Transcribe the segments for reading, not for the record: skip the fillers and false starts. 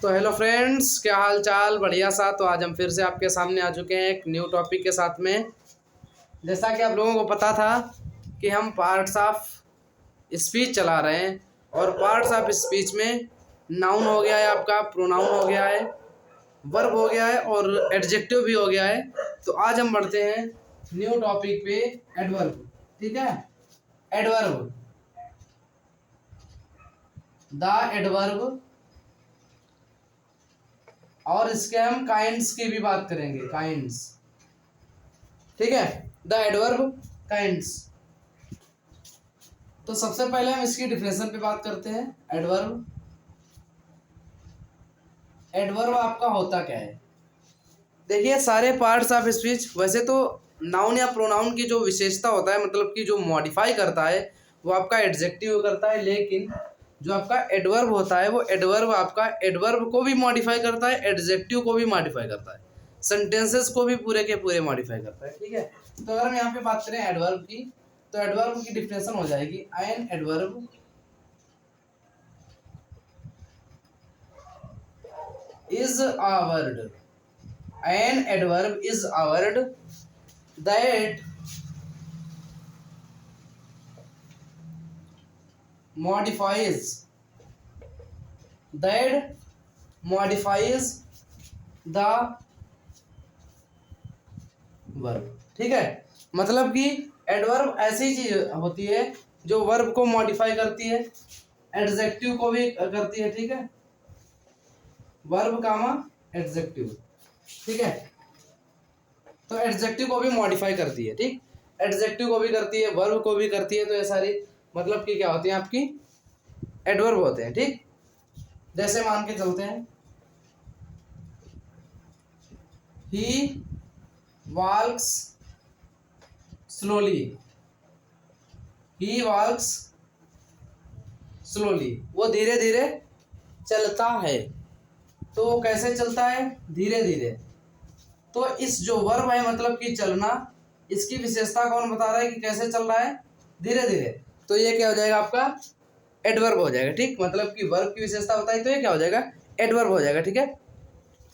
तो hello friends, क्या हाल चाल। बढ़िया सा। तो आज हम फिर से आपके सामने आ चुके हैं एक न्यू टॉपिक के साथ में। जैसा कि आप लोगों को पता था कि हम पार्ट्स ऑफ स्पीच चला रहे हैं, और पार्ट्स ऑफ स्पीच में नाउन हो गया है, आपका प्रोनाउन हो गया है, वर्ब हो गया है और एडजेक्टिव भी हो गया है। तो आज हम बढ़ते हैं न्यू टॉपिक पे, एडवर्ब। ठीक है, एडवर्ब, द एडवर्ब। और इसके हम काइंड्स की भी बात करेंगे, काइंड्स। ठीक है, द एडवर्ब काइंड्स। तो सबसे पहले हम इसकी डिफिनेशन पे बात करते हैं। एडवर्ब, एडवर्ब आपका होता क्या है। देखिए, सारे पार्ट्स ऑफ स्पीच, वैसे तो नाउन या प्रोनाउन की जो विशेषता होता है, मतलब कि जो मॉडिफाई करता है, वो आपका एडजेक्टिव करता है। लेकिन जो आपका एडवर्ब होता है, वो एडवर्ब आपका एडवर्ब को भी मॉडिफाई करता है, एडजेक्टिव को भी मॉडिफाई करता है, सेंटेंसेस को भी पूरे के पूरे मॉडिफाई करता है। ठीक है, तो अगर हम यहाँ पे बात करें एडवर्ब की, तो एडवर्ब की डिफिनेशन हो जाएगी, an adverb is a word. An adverb is a word that modifies that modifies the verb. ठीक है, मतलब कि एडवर्ब ऐसी चीज होती है जो वर्ब को मॉडिफाई करती है, एडजेक्टिव को भी करती है। ठीक है, वर्ब कामा एडजेक्टिव। ठीक है, तो एडजेक्टिव को भी मॉडिफाई करती है। ठीक, एडजेक्टिव को भी करती है, वर्ब को भी करती है। तो ये सारी मतलब कि क्या होती है, आपकी एडवर्ब होते हैं। ठीक, जैसे मान के चलते हैं, ही वॉक्स स्लोली, ही वॉक्स स्लोली, वो धीरे धीरे चलता है। तो कैसे चलता है, धीरे धीरे। तो इस जो वर्ब है, मतलब कि चलना, इसकी विशेषता कौन बता रहा है कि कैसे चल रहा है, धीरे धीरे। तो ये क्या हो जाएगा, आपका एडवर्ब हो जाएगा। ठीक, मतलब कि वर्ब की विशेषता बताई तो ये क्या हो जाएगा, एडवर्ब हो जाएगा। ठीक है,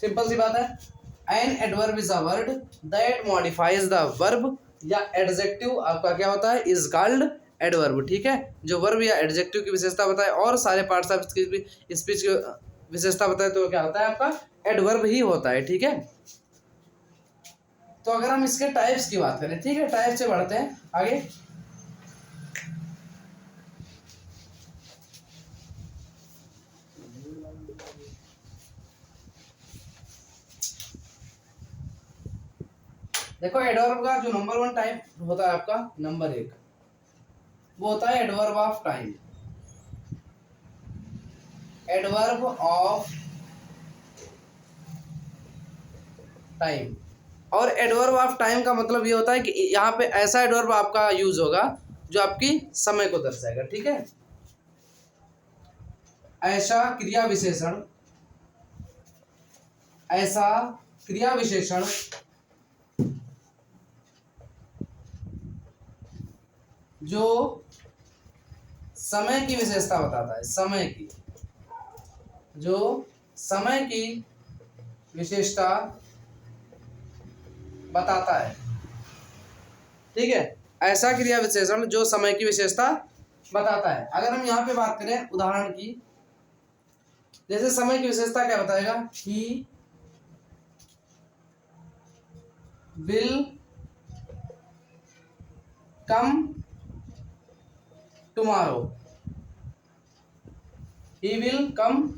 सिंपल सी बात है। An adverb is a word that modifies the verb, या एडजेक्टिव आपका क्या होता है, इज कॉल्ड एडवर्ब। ठीक है, जो वर्ब या एडजेक्टिव की विशेषता बताए और सारे पार्ट्स ऑफ स्पीच की विशेषता बताए, तो क्या होता है, आपका एडवर्ब ही होता है। ठीक है, तो अगर हम इसके टाइप्स की बात करें, ठीक है, टाइप से बढ़ते हैं आगे। देखो, एडवर्ब का जो नंबर 1 टाइप होता है आपका, नंबर 1, वो होता है adverb of time. Adverb of time. और एडवर्ब ऑफ टाइम का मतलब ये होता है कि यहाँ पे ऐसा एडवर्ब आपका यूज होगा जो आपकी समय को दर्शाएगा। ठीक है, ऐसा क्रिया विशेषण, ऐसा क्रिया विशेषण जो समय की विशेषता बताता है, समय की, जो समय की विशेषता बताता है। ठीक है, ऐसा क्रिया विशेषण जो समय की विशेषता बताता है। अगर हम यहाँ पे बात करें उदाहरण की, जैसे समय की विशेषता क्या बताएगा, he will come tomorrow, he will come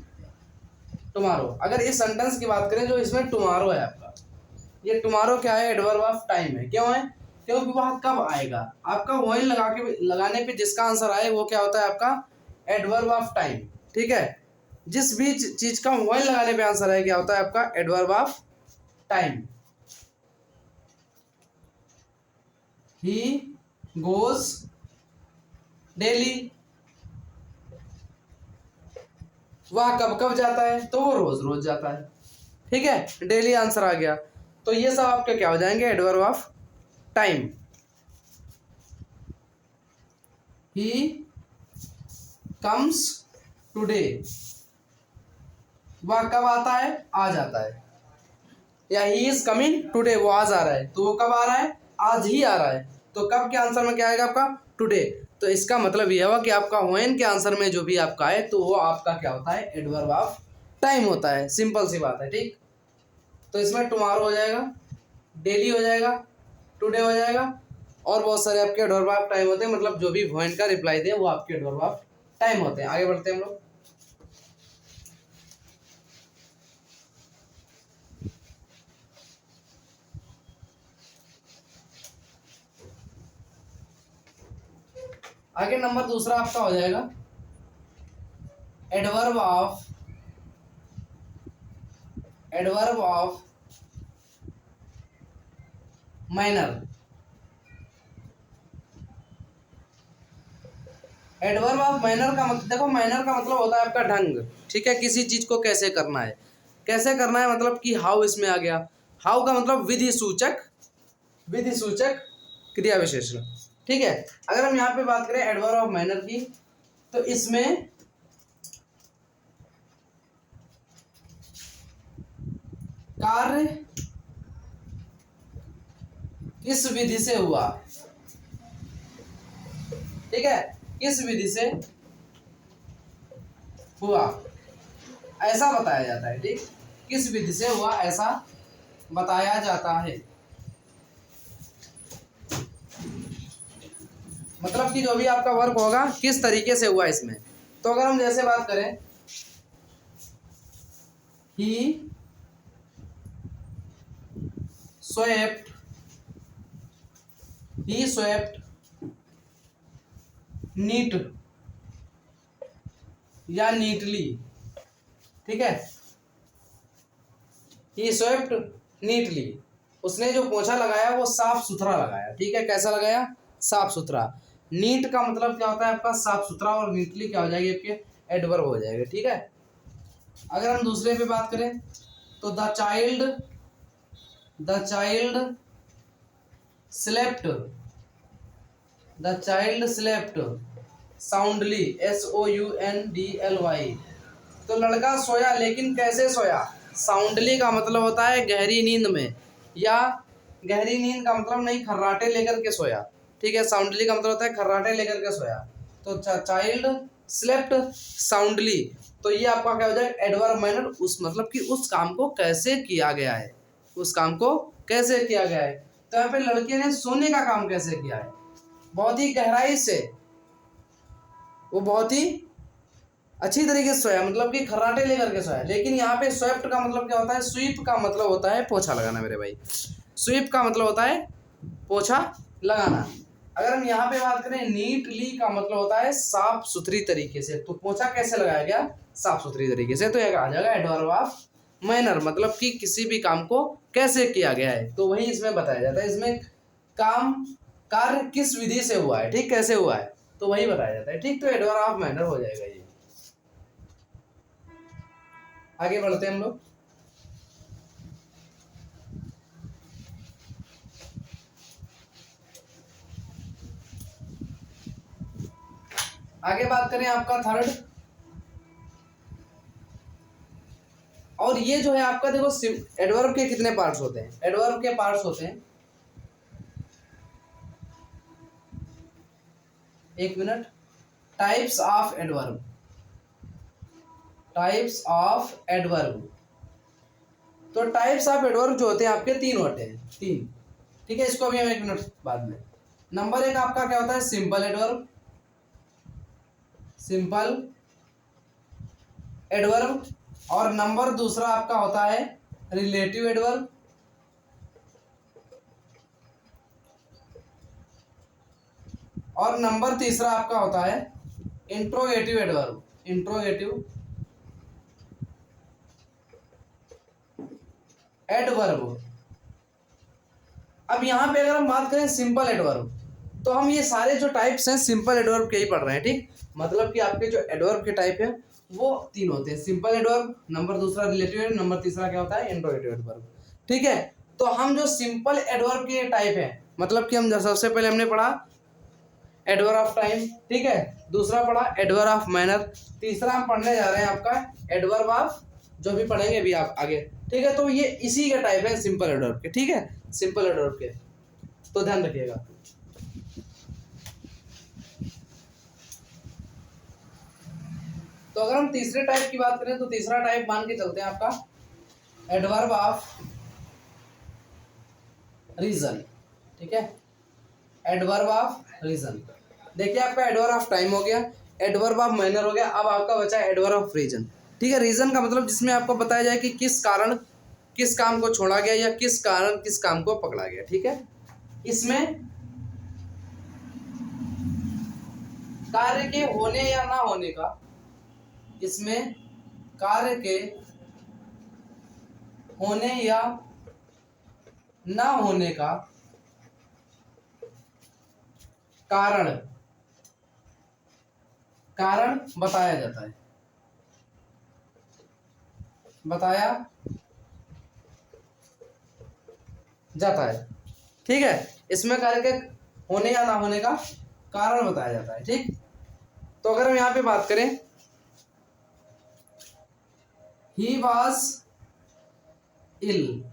tomorrow. अगर इस सेंटेंस की बात करें जो इसमें टुमारो है आपका, ये टुमारो क्या है, एडवर्ब ऑफ टाइम है। क्यों है, क्योंकि वह कब आएगा। आपका वही लगाने पे जिसका आंसर आए वो क्या होता है, आपका एडवर्ब ऑफ टाइम। ठीक है, जिस भी चीज का वही लगाने पे आंसर आए, क्या होता है आपका adverb of time. He goes daily, वह कब कब जाता है, तो वो रोज रोज जाता है। ठीक है, डेली आंसर आ गया। तो ये सब आपके क्या हो जाएंगे, adverb of time. He comes today, वह कब आता है, आज आता है। या ही इज कमिंग टुडे, वो आज आ रहा है, तो वो कब आ रहा है, आज ही आ रहा है। तो कब के आंसर में क्या आएगा आपका, टुडे। तो इसका मतलब ये हुआ कि आपका व्हेन के आंसर में जो भी आपका है तो वो आपका क्या होता है, एडवर्ब ऑफ टाइम होता है। सिंपल सी बात है, ठीक। तो इसमें टुमारो हो जाएगा, डेली हो जाएगा, टुडे हो जाएगा, और बहुत सारे आपके एडवर्ब ऑफ टाइम होते हैं, मतलब जो भी व्हेन का रिप्लाई दे वो आपके एडवर्ब ऑफ टाइम होते हैं। आगे बढ़ते हैं हम लोग। आगे नंबर दूसरा आपका हो जाएगा adverb of minor. Adverb of minor का मतलब, देखो माइनर का मतलब होता है आपका ढंग, ठीक है, किसी चीज को कैसे करना है, कैसे करना है, मतलब कि हाउ इसमें आ गया। हाउ का मतलब विधि सूचक क्रिया विशेषण, ठीक है। अगर हम यहाँ पे बात करें एडवर्ब ऑफ माइनर की, तो इसमें कार्य किस विधि से हुआ, ठीक है, किस विधि से हुआ ऐसा बताया जाता है, ठीक। किस विधि से हुआ ऐसा बताया जाता है, मतलब कि जो भी आपका वर्क होगा किस तरीके से हुआ इसमें। तो अगर हम जैसे बात करें ही स्वेप्ट नीट या नीटली, ठीक है, ही स्वेप्ट नीटली, उसने जो पोछा लगाया वो साफ सुथरा लगाया, ठीक है। कैसा लगाया, साफ सुथरा। नीट का मतलब क्या होता है आपका साफ सुथरा, और नीटली क्या हो जाएगी आपके एडवर्ब हो जाएगा, ठीक है। अगर हम दूसरे पे बात करें तो the child slept soundly, SOUNDLY। तो लड़का सोया, लेकिन कैसे सोया। साउंडली का मतलब होता है गहरी नींद में, या गहरी नींद का मतलब नहीं, खर्राटे लेकर के सोया, ठीक है। साउंडली का मतलब होता है खर्राटे लेकर के सोया। तो चाइल्ड स्लेप्ट साउंडली, तो ये आपका क्या हो जाएगा, एडवर्ब माइनर, उस मतलब कि उस काम को कैसे किया गया है, उस काम को कैसे किया गया है। तो यहाँ पे लड़के ने सोने का काम कैसे किया है, बहुत ही गहराई से, वो बहुत ही अच्छी तरीके से सोया, मतलब कि खर्राटे लेकर के सोया। लेकिन यहाँ पे स्वेप्ट का मतलब क्या होता है, स्वीप का मतलब होता है पोछा लगाना मेरे भाई, स्वीप का मतलब होता है पोछा लगाना। अगर हम यहाँ पे बात करें नीटली का मतलब होता है साफ सुथरी तरीके से, तो पोछा कैसे लगाया गया, साफ सुथरी तरीके से। तो यह आ जाएगा एडवर्ब ऑफ मैनर, मतलब कि किसी भी काम को कैसे किया गया है, तो वही इसमें बताया जाता है। इसमें कार्य किस विधि से हुआ है, ठीक, कैसे हुआ है, तो वही बताया जाता है, ठीक। तो एडवर्ब ऑफ मैनर हो जाएगा ये। आगे बढ़ते हैं हम लोग। आगे बात करें आपका थर्ड, और ये जो है आपका देखो एडवर्ब के कितने पार्ट्स होते हैं, एडवर्ब के पार्ट्स होते हैं, एक minute, types of adverb, types of adverb. तो टाइप्स ऑफ एडवर्ब जो होते हैं आपके तीन होते हैं, तीन, ठीक है। इसको अभी हम एक मिनट बाद में। नंबर एक आपका क्या होता है, सिंपल एडवर्ब, सिंपल एडवर्ब। और नंबर दूसरा आपका होता है रिलेटिव एडवर्ब, और नंबर तीसरा आपका होता है इंट्रोगेटिव एडवर्ब, इंट्रोगेटिव एडवर्ब। अब यहां पे अगर हम बात करें सिंपल एडवर्ब, तो हम ये सारे जो टाइप्स हैं सिंपल एडवर्ब के ही पढ़ रहे हैं, ठीक। मतलब कि आपके जो एडवर्ब के टाइप है वो तीन होते हैं, सिंपल एडवर्ब, नंबर दूसरा रिलेटिव एडवर्ब, नंबर तीसरा क्या होता है, इंट्रोगेटिव एडवर्ब, ठीक है। तो हम जो सिंपल एडवर्ब के टाइप है, मतलब कि हम सबसे पहले हमने पढ़ा एडवर्ब ऑफ टाइम, ठीक है, दूसरा पढ़ा एडवर्ब ऑफ मैनर, तीसरा हम पढ़ने जा रहे हैं आपका एडवर्ब ऑफ जो भी पढ़ेंगे अभी आप आगे, ठीक है। तो ये इसी का टाइप है सिंपल एडवर्ब के, ठीक है, सिंपल एडवर्ब के, तो ध्यान रखिएगा। तो अगर हम तीसरे टाइप की बात करें तो तीसरा टाइप मान के चलते हैं आपका एडवर्ब ऑफ रीजन, ठीक है, एडवर्ब ऑफ रीजन। देखिए आपका एडवर्ब ऑफ टाइम हो गया, एडवर्ब ऑफ मैनर हो गया, अब आपका बचा एडवर्ब ऑफ रीजन, ठीक है। रीजन का मतलब जिसमें आपको बताया जाए कि किस कारण किस काम को छोड़ा गया या किस कारण किस काम को पकड़ा गया, ठीक है। इसमें कार्य के होने या ना होने का, इसमें कार्य के होने या ना होने का कारण कारण बताया जाता है, बताया जाता है, ठीक है। इसमें कार्य के होने या ना होने का कारण बताया जाता है, ठीक। तो अगर हम यहां पे बात करें, he was ill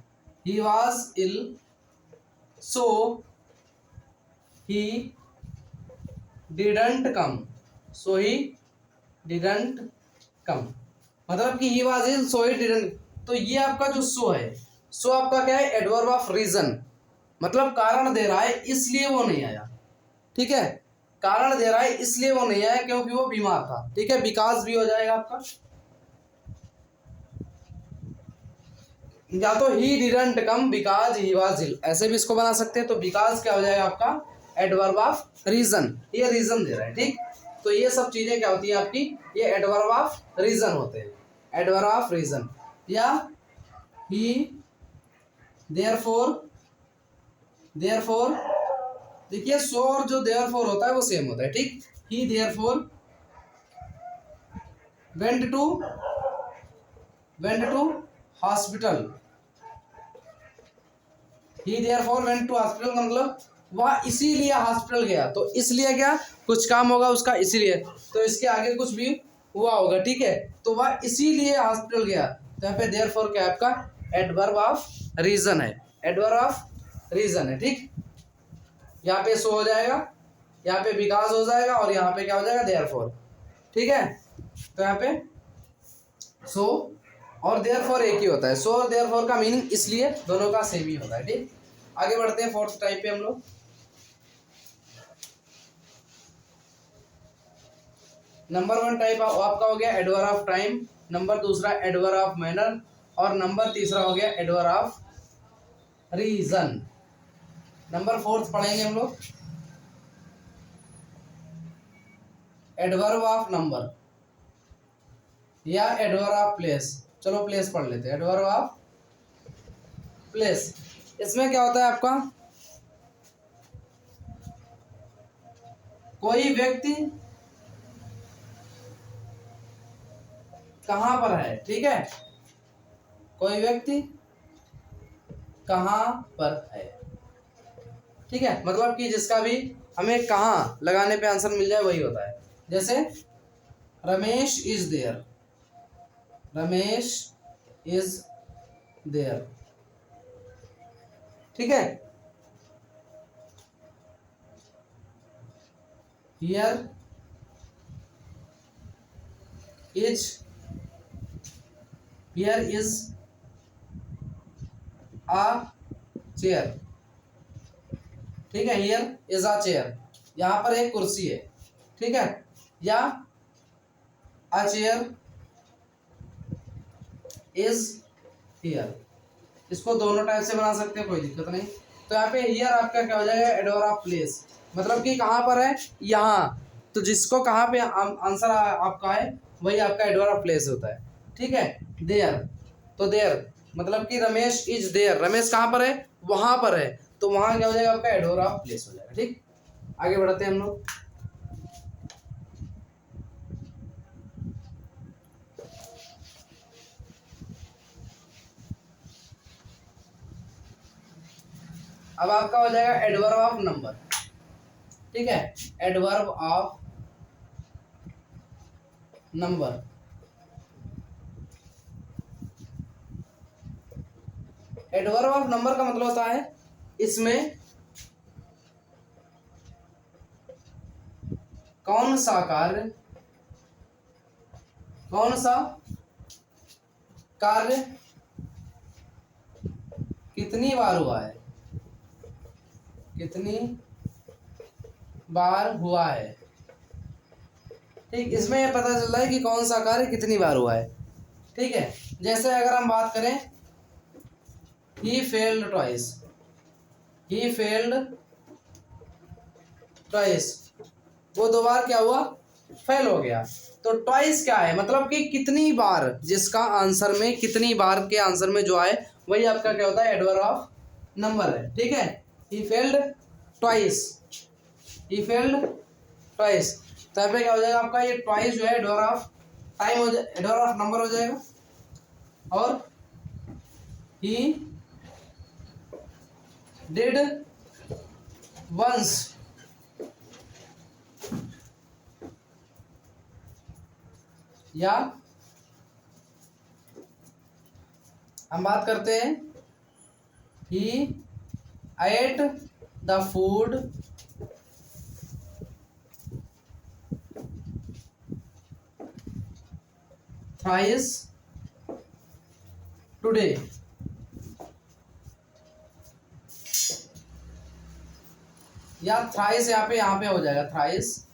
so he didn't come, मतलब कि he was ill so he didn't, तो ये आपका जो सो है, सो आपका क्या है, एडवर्ब ऑफ रीजन, मतलब कारण दे रहा है इसलिए वो नहीं आया, ठीक है, कारण दे रहा है इसलिए वो नहीं आया क्योंकि वो बीमार था, ठीक है। बिकॉज भी हो जाएगा आपका, या तो he didn't come because he was ill, ऐसे भी इसको बना सकते हैं। तो बिकॉज क्या हो जाएगा आपका एडवर्ब ऑफ रीजन, ये रीजन दे रहा है, ठीक। तो ये सब चीजें क्या होती है आपकी, ये एडवर्ब ऑफ रीजन होते हैं, एडवर्ब ऑफ रीजन। या ही देयरफॉर, देखिए सो और जो देयरफॉर होता है वो सेम होता है, ठीक। He therefore went to hospital, he therefore went to hospital का मतलब वह इसीलिए हॉस्पिटल गया, तो इसलिए क्या, कुछ काम होगा उसका इसीलिए, तो इसके आगे कुछ भी हुआ होगा, ठीक है, तो वह इसीलिए हॉस्पिटल गया, तो यहाँ पे देयरफॉर क्या है आपका एडवर्ब ऑफ रीजन है, एडवर्ब ऑफ रीजन है, ठीक। यहाँ पे सो हो जाएगा, यहाँ पे बिकॉज हो जाएगा और यहाँ पे क्या हो जाएगा देयरफॉर, ठीक है। तो यहाँ पे सो और देयरफॉर एक ही होता है, सो और देयरफॉर का मीनिंग इसलिए दोनों का सेम ही होता है, ठीक। आगे बढ़ते हैं फोर्थ टाइप पे हम लोग। नंबर 1 टाइप आपका हो गया एडवर्ब ऑफ टाइम, नंबर दूसरा एडवर्ब ऑफ मैनर, और नंबर तीसरा हो गया एडवर्ब ऑफ रीजन। नंबर 4 पढ़ेंगे हम लोग एडवर्ब ऑफ नंबर या एडवर्ब ऑफ प्लेस। चलो प्लेस पढ़ लेते हैं, एडवर्ब ऑफ प्लेस। इसमें क्या होता है आपका, कोई व्यक्ति कहां पर है, ठीक है, कोई व्यक्ति कहां पर है, ठीक है, मतलब कि जिसका भी हमें कहां लगाने पे आंसर मिल जाए वही होता है। जैसे Ramesh is there, Ramesh is there, ठीक है। हियर इज अ चेयर, ठीक है, हियर इज अ चेयर, यहां पर एक कुर्सी है, ठीक है, या अ चेयर इज हियर, इसको दोनों टाइप से बना सकते हैं, कोई दिक्कत नहीं। तो यहाँ पे हियर आपका क्या हो जाएगा एडवर्ब ऑफ प्लेस, मतलब कि कहाँ पर है, यहाँ, तो जिसको कहाँ पे आंसर आपका है वही आपका एडवर्ब ऑफ प्लेस होता है, ठीक है। देयर, तो देयर मतलब कि रमेश इज देयर, रमेश कहाँ पर है, वहां पर है, तो वहां क्या हो जाएगा आपका एडवर्ब ऑफ प्लेस हो जाएगा, ठीक। आगे बढ़ते हैं हम लोग। अब आपका हो जाएगा एडवर्ब ऑफ नंबर, ठीक है, adverb of number. Adverb of number का मतलब होता है इसमें कौन सा कार्य कितनी बार हुआ है, कितनी बार हुआ है। ठीक, इसमें यह पता चल रहा है कि कौन सा कार्य कितनी बार हुआ है। ठीक है, जैसे अगर हम बात करें ही फेल्ड ट्वाइस, वो 2 बार क्या हुआ, फेल हो गया। तो ट्वाइस क्या है, मतलब कि कितनी बार, जिसका आंसर में कितनी बार के आंसर में जो आए वही आपका क्या होता है, एडवर्ब ऑफ नंबर है। ठीक है, ही फेल्ड ट्वाइस, तो यहाँ पे क्या हो जाएगा आपका, ये ट्वाइस जो है एडवर्ब ऑफ टाइम हो जाए, एडवर्ब ऑफ नंबर हो जाएगा। और ही डिड वंस, या हम बात करते हैं he ate the food thrice today. या थ्राइस यहाँ पे हो जाएगा, thrice,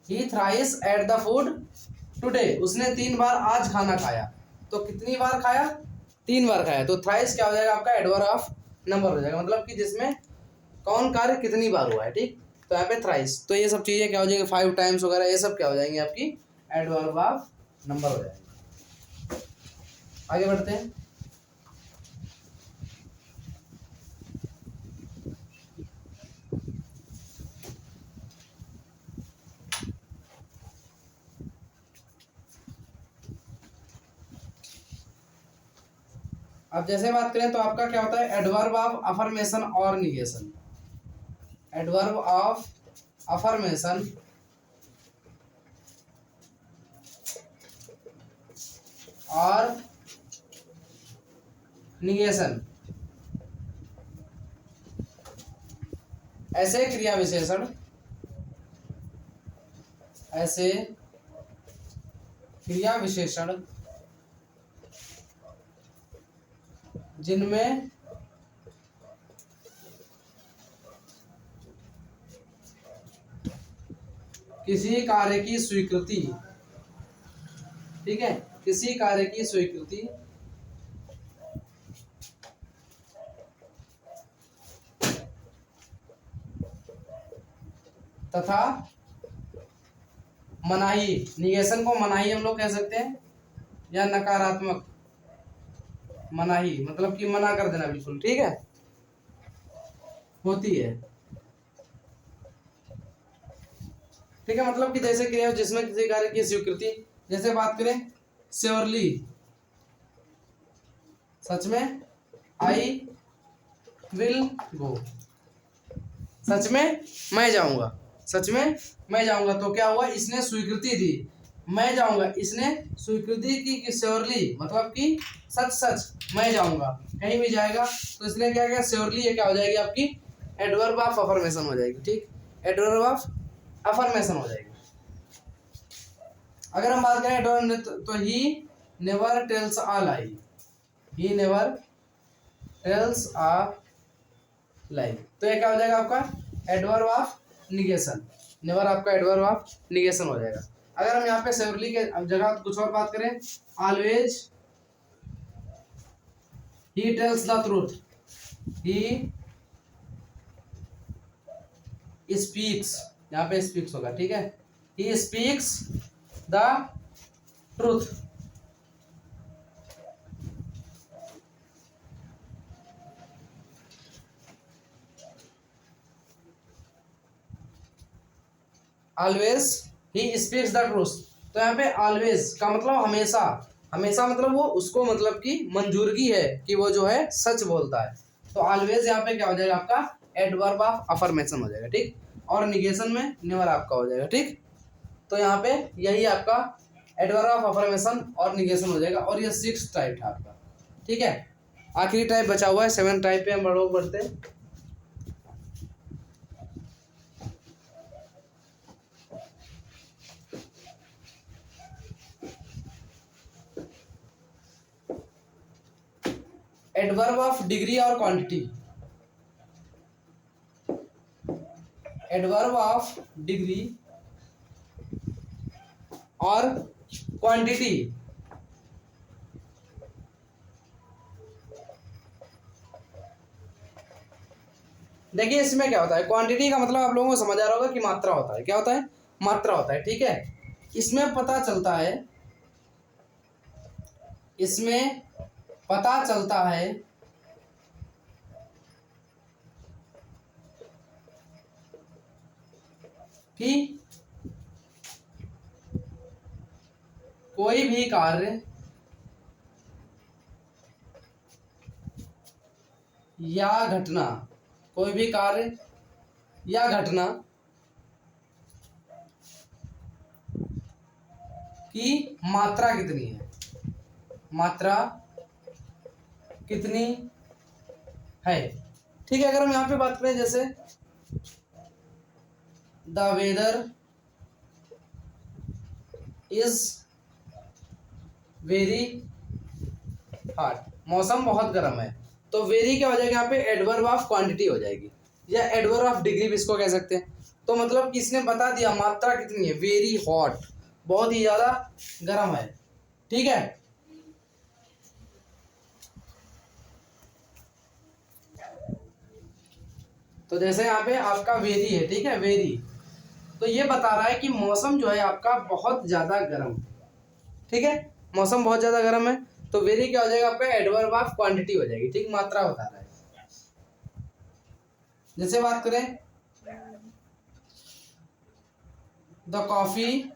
he thrice ate the food today, उसने 3 बार आज खाना खाया। तो कितनी बार खाया, 3 बार खाया। तो थ्राइस क्या हो जाएगा आपका, एडवर्ब ऑफ नंबर हो जाएगा, मतलब कि जिसमें कौन कार्य कितनी बार हुआ है। ठीक, तो यहाँ पे थ्राइस, तो ये सब चीजें क्या हो जाएंगी, 5 टाइम्स वगैरह, ये सब क्या हो जाएंगी आपकी एडवर्ब ऑफ नंबर हो जाएंगे। आगे बढ़ते हैं। अब जैसे बात करें तो आपका क्या होता है, एडवर्ब ऑफ अफर्मेशन और निगेशन। एडवर्ब ऑफ अफर्मेशन और निगेशन, ऐसे क्रिया विशेषण जिनमें किसी कार्य की स्वीकृति, ठीक है, किसी कार्य की स्वीकृति तथा मनाही, निगेशन को मनाही हम लोग कह सकते हैं, या नकारात्मक मनाही, मतलब कि मना कर देना बिल्कुल, ठीक है, होती है। ठीक है, मतलब कि जैसे क्रिया जिसमें किसी कार्य की स्वीकृति, जैसे बात करें श्योरली, सच में, आई विल गो, सच में मैं जाऊंगा, सच में मैं जाऊंगा। तो क्या हुआ, इसने स्वीकृति दी, मैं जाऊंगा, इसने स्वीकृति की कि श्योरली, मतलब कि सच सच मैं जाऊंगा, कहीं भी जाएगा, तो इसने क्या किया, श्योरली, ये क्या हो जाएगी आपकी एडवर्ब ऑफ अफर्मेशन हो जाएगी। ठीक, एडवर्ब ऑफ अफर्मेशन हो जाएगी। अगर हम बात करें एडवर्ब, तो he never tells a lie, he never tells a lie, तो ये क्या हो जाएगा आपका एडवर्ब ऑफ निगेशन, नेवर आपका एडवर्ब ऑफ निगेशन हो जाएगा। अगर हम यहाँ पे श्योरली के जगह कुछ और बात करें, always he tells the truth, he speaks, यहाँ पे स्पीक्स होगा, ठीक है, he speaks the truth, always he speaks the truth. तो यहाँ पे ऑलवेज का मतलब हमेशा, हमेशा मतलब वो उसको मतलब कि मंजूरगी है कि वो जो है सच बोलता है। तो ऑलवेज यहाँ पे क्या हो जाएगा आपका एडवर्ब ऑफ अफर्मेशन हो जाएगा। ठीक, और निगेशन में नेवर आपका हो जाएगा। ठीक, तो यहाँ पे यही आपका एडवर्ब ऑफ अफर्मेशन और निगेशन हो जाएगा, और ये 6 टाइप है आपका। ठीक है, आखिरी टाइप बचा हुआ है, 7 टाइप पे हम बढ़ते हैं। एडवर्ब ऑफ डिग्री और क्वांटिटी। एडवर्ब ऑफ डिग्री और क्वांटिटी। देखिए इसमें क्या होता है, क्वांटिटी का मतलब आप लोगों को समझ आ रहा होगा कि मात्रा होता है। क्या होता है? मात्रा होता है, ठीक है। इसमें पता चलता है, इसमें पता चलता है कि कोई भी कार्य या घटना, कोई भी कार्य या घटना की मात्रा कितनी है, मात्रा कितनी है, ठीक है। अगर हम यहाँ पे बात करें जैसे the weather is very hot, मौसम बहुत गर्म है, तो वेरी क्या हो जाएगा यहाँ पे, एडवर्ब ऑफ क्वांटिटी हो जाएगी, या एडवर्ब ऑफ डिग्री भी इसको कह सकते हैं। तो मतलब किसने बता दिया मात्रा कितनी है, वेरी हॉट, बहुत ही ज्यादा गर्म है, ठीक है। तो जैसे यहाँ पे आपका वेरी है, ठीक है, वेरी, तो ये बता रहा है कि मौसम जो है आपका बहुत ज्यादा गर्म, ठीक है, मौसम बहुत ज्यादा गर्म है। तो वेरी क्या हो जाएगा आपका, एडवर्ब ऑफ क्वांटिटी हो जाएगी, ठीक, मात्रा बता रहा है। जैसे बात करें the coffee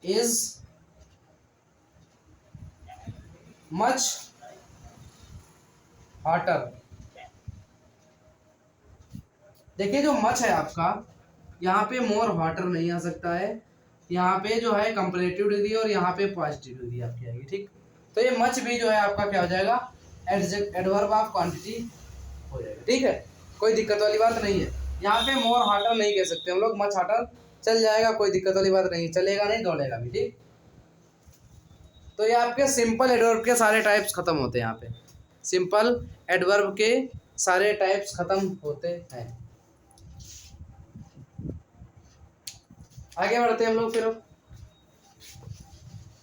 is much hotter. देखिए जो मच है आपका, यहाँ पे मोर हॉटर नहीं आ सकता है, यहाँ पे जो है कंपैरेटिव डिग्री और यहाँ पे पॉजिटिव डिग्री आपकी आएगी, ठीक। तो ये मच भी जो है आपका क्या हो जाएगा, एडवर्ब ऑफ क्वांटिटी हो जाएगा, ठीक है, कोई दिक्कत वाली बात नहीं है। यहाँ पे मोर हॉटर नहीं कह सकते हम लोग, मच हॉटर चल जाएगा, कोई दिक्कत वाली बात नहीं, चलेगा नहीं दौड़ेगा भी, ठीक। तो ये आपके सिंपल एडवर्ब के सारे टाइप्स खत्म होते हैं, यहाँ पे सिंपल एडवर्ब के सारे टाइप्स खत्म होते हैं। आगे बढ़ते हैं हम लोग फिर।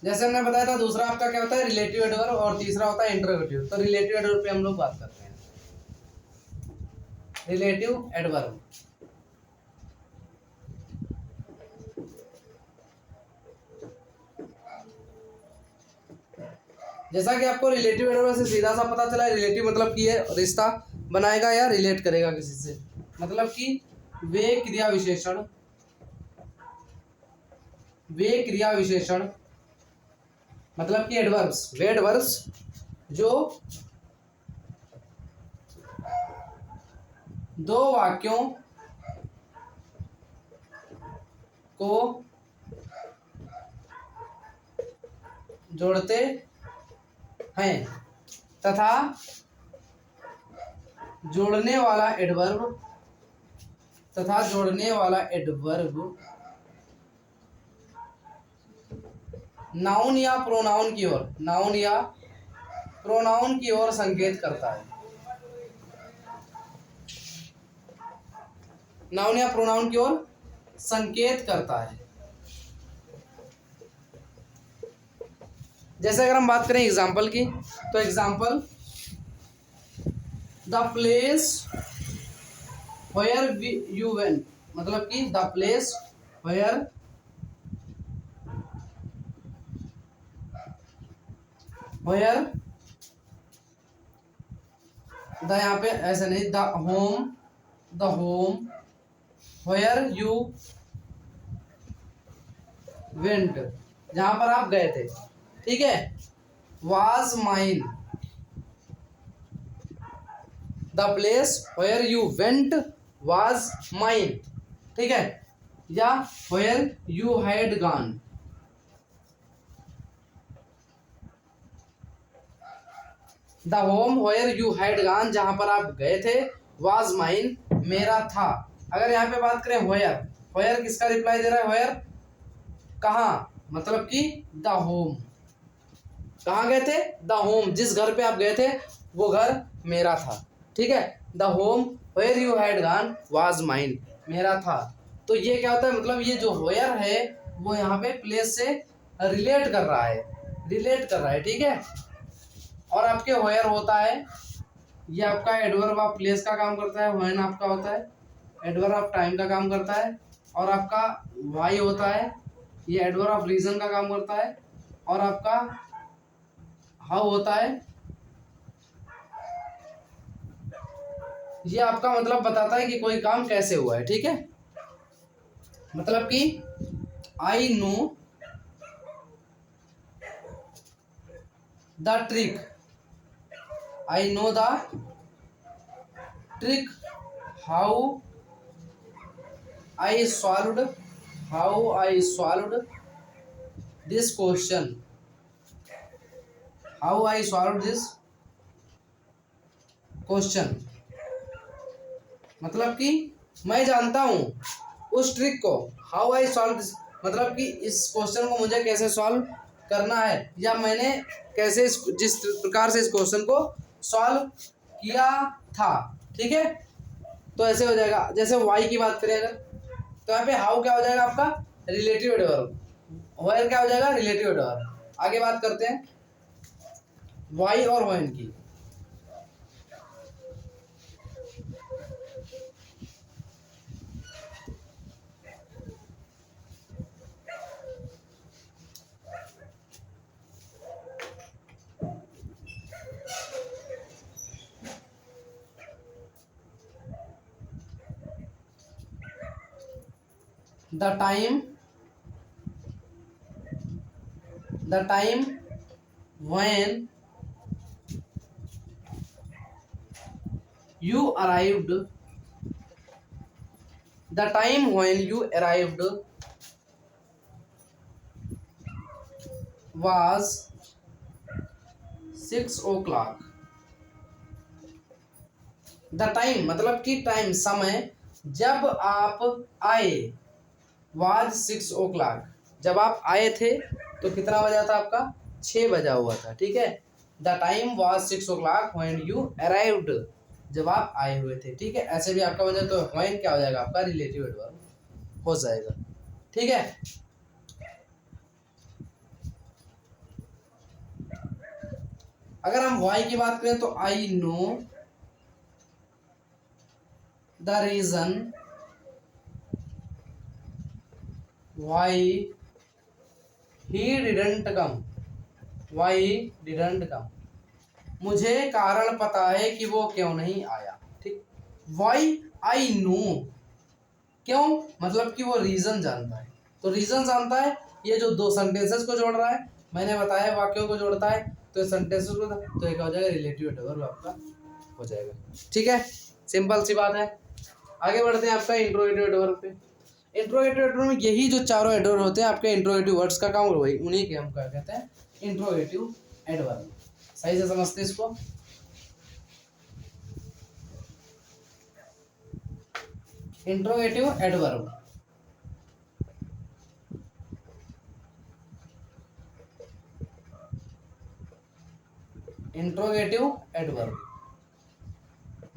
जैसे हमने बताया था दूसरा आपका क्या होता है, रिलेटिव एडवर्ब, और तीसरा होता है इंटरोगेटिव। तो रिलेटिव एडवर्ब पे हम लोग बात करते हैं। रिलेटिव एडवर्ब, जैसा कि आपको रिलेटिव एडवर्ब से सीधा सा पता चला है, रिलेटिव मतलब कि ये रिश्ता बनाएगा या रिलेट करेगा किसी से, मतलब कि वे क्रिया विशेषण, वे क्रिया विशेषण मतलब कि एडवर्ब्स, वे एडवर्ब्स जो दो वाक्यों को जोड़ते हैं तथा जोड़ने वाला एडवर्ब, तथा जोड़ने वाला एडवर्ब नाउन या प्रोनाउन की ओर, नाउन या प्रोनाउन की ओर संकेत करता है, नाउन या प्रोनाउन की ओर संकेत करता है। जैसे अगर हम बात करें एग्जाम्पल की, तो example the place where you went, मतलब कि द प्लेस वेयर द, यहाँ पे ऐसे नहीं, the home where you went, जहां पर आप गए थे, ठीक है, was mine, the place where you went was mine, ठीक है, या where you had gone, the home where you had gone, जहां पर आप गए थे, वाज माइन, मेरा था। अगर यहाँ पे बात करें वेयर, वेयर किसका रिप्लाई दे रहा है? वेयर कहाँ, मतलब कि द होम। कहाँ गए थे? द होम, जिस घर पे आप गए थे वो घर मेरा था। ठीक है, the home where you had gone was mine, मेरा था। तो ये क्या होता है, मतलब ये जो वेयर है वो यहाँ पे प्लेस से रिलेट कर रहा है, रिलेट कर रहा है। ठीक है, और आपके वेयर होता है, ये आपका एडवर्ब ऑफ प्लेस का काम करता है, व्हेन आपका होता है एडवर्ब ऑफ टाइम का काम करता है, और आपका वाई होता है, ये एडवर्ब ऑफ रीजन का काम करता है, और आपका हाउ होता है, ये आपका मतलब बताता है कि कोई काम कैसे हुआ है। ठीक है, मतलब कि आई know the trick, I know the trick how I solved, how I solved this question, how I solved this question, मतलब कि मैं जानता हूँ उस ट्रिक को, how I solved this, मतलब कि इस क्वेश्चन को मुझे कैसे सॉल्व करना है, या मैंने कैसे जिस प्रकार से इस क्वेश्चन को सॉल्व किया था। ठीक है, तो ऐसे हो जाएगा। जैसे वाई की बात करें अगर, तो यहाँ पे हाउ क्या हो जाएगा आपका? रिलेटिव एडवर्ब, वेयर क्या हो जाएगा? Relative adverb. आगे बात करते हैं वाई और व्हेन की। The time when you arrived, the time when you arrived was 6 o'clock। The time मतलब कि टाइम, समय, जब आप आए, वाज 6 o'clock, जब आप आए थे तो कितना बजा था आपका? 6 बजा हुआ था। ठीक है, the time was 6 o'clock when you arrived, जब आप आए हुए थे। ठीक है, ऐसे भी आपका बजा, तो व्हेन क्या हो जाएगा आपका? रिलेटिव एडवर्ब हो जाएगा। ठीक है, अगर हम वाई की बात करें तो I know the reason why he didn't come, why didn't come, मुझे कारण पता है कि वो क्यों नहीं आया। ठीक, वाई आई नो, क्यों, मतलब कि वो रीजन जानता है, तो रीजन जानता है, ये जो दो सेंटेंसेस को जोड़ रहा है, मैंने बताया वाक्यों को जोड़ता है, तो सेंटेंसेस को, तो एक हो जाएगा रिलेटिव एडवर्ब आपका हो जाएगा। ठीक है, सिंपल सी बात है। आगे बढ़ते हैं आपका इंट्रोगेटिव एडवर्ब पे। इंट्रोगेटिव एडवर्ब में यही जो चारों एडवर्ब होते हैं आपके इंट्रोगेटिव वर्ड्स का काम, वही उन्हीं के हम क्या कहते हैं? Interrogative adverb. सही से समझते इसको। इंट्रोगेटिव एडवर्ब, इंट्रोगेटिव एडवर्ब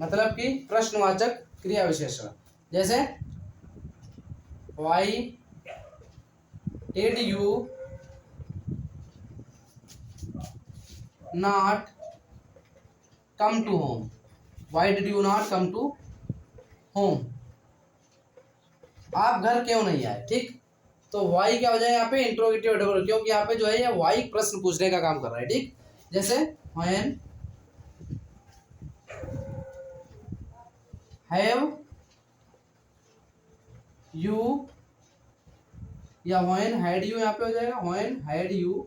मतलब कि प्रश्नवाचक क्रिया विशेषण। जैसे why did you not come to home, why did you not come to home, आप घर क्यों नहीं आए। ठीक, तो वाई क्या हो जाए यहाँ पे? इंट्रोगेटिव एडवर्ब, क्योंकि यहाँ पे जो है ये वाई प्रश्न पूछने का काम कर रहा है। ठीक, जैसे व्हेन हैव यू, या व्हेन हैड यू, यहाँ पे हो जाएगा when had you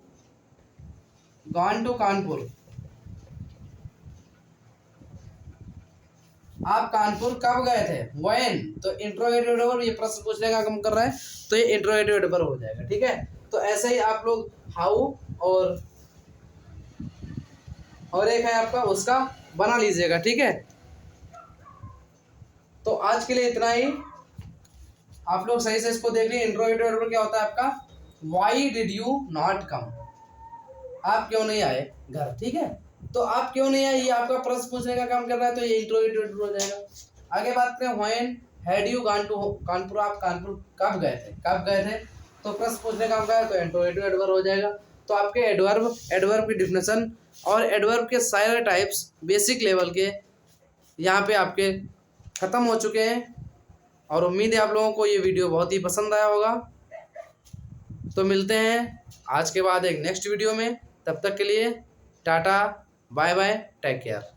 gone to Kanpur, आप कानपुर कब गए थे? व्हेन, तो इंट्रोगेटिव एडवर्ब, ये प्रश्न पूछने का काम कर रहा है, तो ये इंट्रोगेटिव एडवर्ब हो जाएगा। ठीक है, तो ऐसे ही आप लोग हाउ और और एक है आपका उसका, बना लीजिएगा, ठीक है। तो आज के लिए इतना ही, आप लोग सही से इसको देख लीजिए। इंट्रोगेटिव वर्ब क्या होता है आपका, वाई डिड यू नॉट कम, आप क्यों नहीं आए घर, ठीक है। तो आप क्यों नहीं आए, ये आपका प्रश्न पूछने का काम कर रहा है, तो ये इंट्रोगेटिव हो जाएगा। आगे बात करें, when had you gone to Kanpur, आप कानपुर कब गए थे, कब गए थे, तो प्रश्न पूछने का काम कर रहा है, तो इंट्रोगेटिव एडवर्ब हो जाएगा। तो आपके एडवर्ब की डिफिनेशन और एडवर्ब के सारे टाइप्स बेसिक लेवल के यहाँ पे आपके ख़त्म हो चुके हैं। और उम्मीद है आप लोगों को ये वीडियो बहुत ही पसंद आया होगा। तो मिलते हैं आज के बाद एक नेक्स्ट वीडियो में, तब तक के लिए tata bye bye, take care.